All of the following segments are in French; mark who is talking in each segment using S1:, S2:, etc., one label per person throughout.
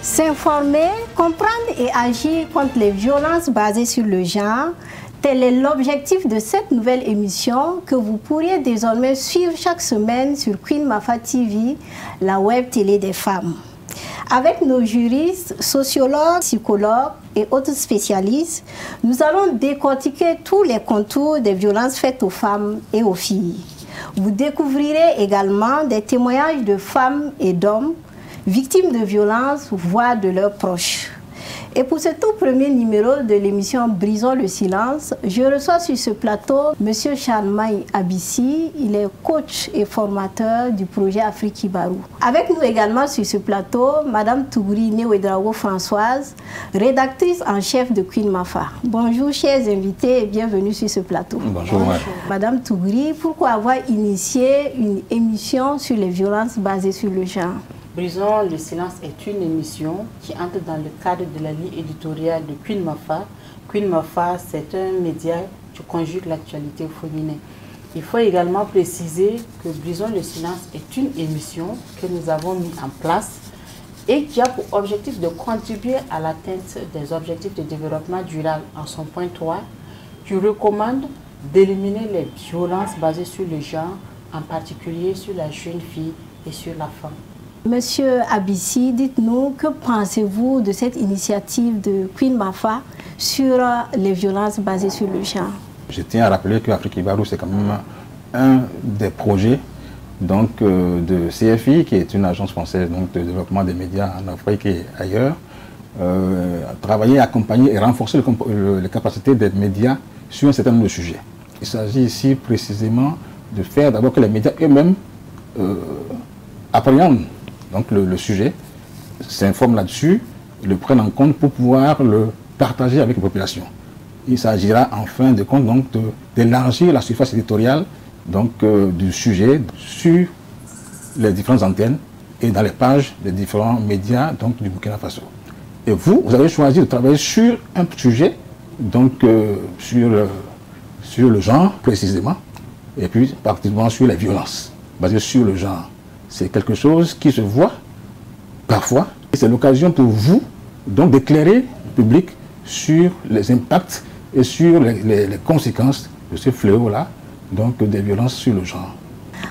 S1: S'informer, comprendre et agir contre les violences basées sur le genre, tel est l'objectif de cette nouvelle émission que vous pourriez désormais suivre chaque semaine sur Queen Mafa TV, la web télé des femmes. Avec nos juristes, sociologues, psychologues et autres spécialistes, nous allons décortiquer tous les contours des violences faites aux femmes et aux filles. Vous découvrirez également des témoignages de femmes et d'hommes victimes de violences, voire de leurs proches. Et pour ce tout premier numéro de l'émission Brisons le silence, je reçois sur ce plateau M. Charmaï Abissi. Il est coach et formateur du projet Afrique Ibarou. Avec nous également sur ce plateau, Mme Tougouri Néouedrago Françoise, rédactrice en chef de Queen Mafa. Bonjour chers invités et bienvenue sur ce plateau.
S2: Bonjour.
S1: Mme Tougouri, pourquoi avoir initié une émission sur les violences basées sur le genre?
S3: Brisons le silence est une émission qui entre dans le cadre de la ligne éditoriale de Queen Mafa. Queen Mafa, c'est un média qui conjugue l'actualité féminine. Il faut également préciser que Brisons le silence est une émission que nous avons mis en place et qui a pour objectif de contribuer à l'atteinte des objectifs de développement durable en son point 3, qui recommande d'éliminer les violences basées sur le genre, en particulier sur la jeune fille et sur la femme.
S1: Monsieur Abissi, dites-nous, que pensez-vous de cette initiative de Queen Mafa sur les violences basées sur le genre?
S2: Je tiens à rappeler que Afrique Ibarou, c'est quand même un des projets donc, de CFI, qui est une agence française donc, de développement des médias en Afrique et ailleurs, travailler, accompagner et renforcer les capacités des médias sur un certain nombre de sujets. Il s'agit ici précisément de faire d'abord que les médias eux-mêmes appréhendent donc le sujet, s'informent là-dessus, le prennent en compte pour pouvoir le partager avec la population. Il s'agira en fin de compte donc d'élargir la surface éditoriale donc, du sujet sur les différentes antennes et dans les pages des différents médias donc, du Burkina Faso. Et vous avez choisi de travailler sur un sujet, donc sur le genre précisément, et puis particulièrement sur les violences basées sur le genre. C'est quelque chose qui se voit parfois. C'est l'occasion pour vous donc d'éclairer le public sur les impacts et sur les conséquences de ce fléau-là, donc des violences sur le genre.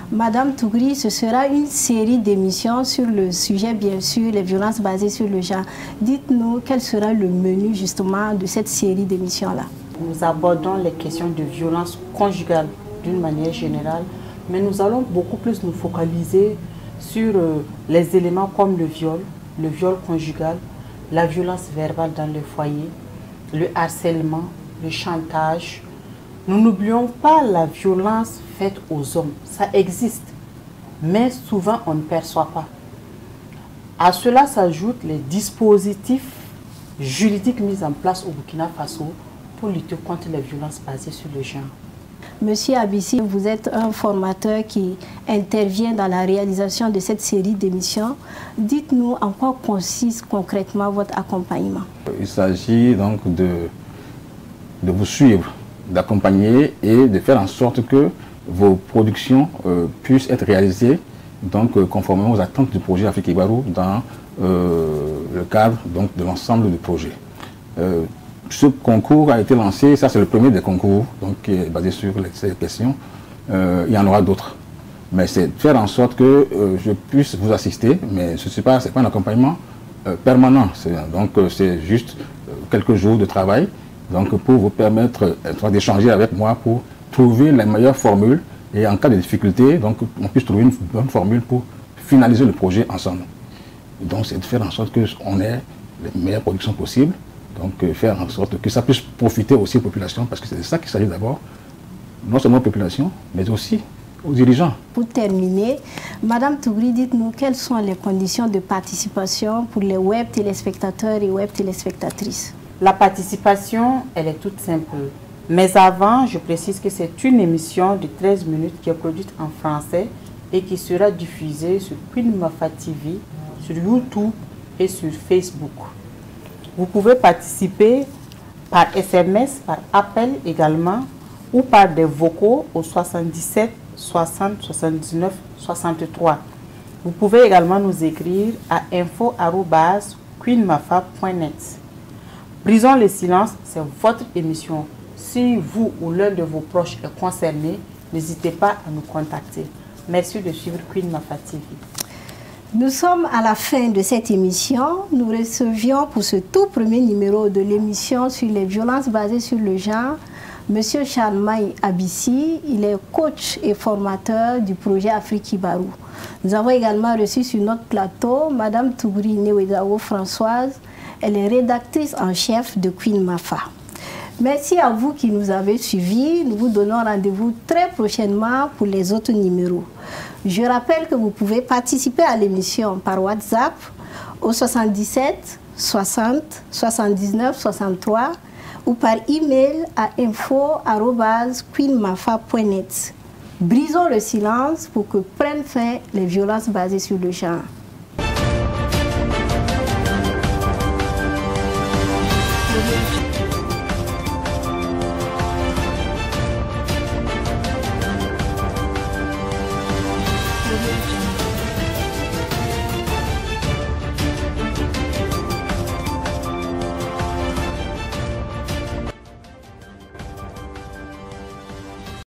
S1: Madame Tougouri, ce sera une série d'émissions sur le sujet, bien sûr, les violences basées sur le genre. Dites-nous quel sera le menu justement de cette série d'émissions-là.
S3: Nous abordons les questions de violence conjugale d'une manière générale, mais nous allons beaucoup plus nous focaliser sur les éléments comme le viol conjugal, la violence verbale dans le foyer, le harcèlement, le chantage. Nous n'oublions pas la violence faite aux hommes. Ça existe, mais souvent on ne perçoit pas. À cela s'ajoutent les dispositifs juridiques mis en place au Burkina Faso pour lutter contre les violences basées sur le genre.
S1: Monsieur Abissi, vous êtes un formateur qui intervient dans la réalisation de cette série d'émissions. Dites-nous en quoi consiste concrètement votre accompagnement. Il
S2: s'agit donc de vous suivre, d'accompagner et de faire en sorte que vos productions puissent être réalisées donc, conformément aux attentes du projet Afrique Ibarou dans le cadre donc, de l'ensemble du projet. Ce concours a été lancé, ça c'est le premier des concours donc, qui est basé sur ces questions. Il y en aura d'autres. Mais c'est de faire en sorte que je puisse vous assister, mais ce n'est pas un accompagnement permanent. Donc c'est juste quelques jours de travail donc, pour vous permettre d'échanger avec moi pour trouver les meilleures formules et en cas de difficulté, donc, on puisse trouver une bonne formule pour finaliser le projet ensemble. Donc c'est de faire en sorte qu'on ait les meilleures productions possibles. Donc faire en sorte que ça puisse profiter aussi aux populations, parce que c'est de ça qu'il s'agit d'abord, non seulement aux populations, mais aussi aux dirigeants.
S1: Pour terminer, Madame Tougouri, dites-nous quelles sont les conditions de participation pour les web téléspectateurs et web téléspectatrices.
S3: La participation, elle est toute simple. Mais avant, je précise que c'est une émission de 13 minutes qui est produite en français et qui sera diffusée sur Queen Mafa TV, sur YouTube et sur Facebook. Vous pouvez participer par SMS, par appel également, ou par des vocaux au 77 60 79 63. Vous pouvez également nous écrire à info@ queenmafa.net. Brisons le silence, c'est votre émission. Si vous ou l'un de vos proches est concerné, n'hésitez pas à nous contacter. Merci de suivre Queen Mafa TV.
S1: Nous sommes à la fin de cette émission. Nous recevions pour ce tout premier numéro de l'émission sur les violences basées sur le genre, M. Charmaï Abissi. Il est coach et formateur du projet Afrique Barou. Nous avons également reçu sur notre plateau Mme Toubri Newedao Françoise. Elle est rédactrice en chef de Queen Mafa. Merci à vous qui nous avez suivis. Nous vous donnons rendez-vous très prochainement pour les autres numéros. Je rappelle que vous pouvez participer à l'émission par WhatsApp au 77 60 79 63 ou par email à info@queenmafa.net. Brisons le silence pour que prennent fin les violences basées sur le genre.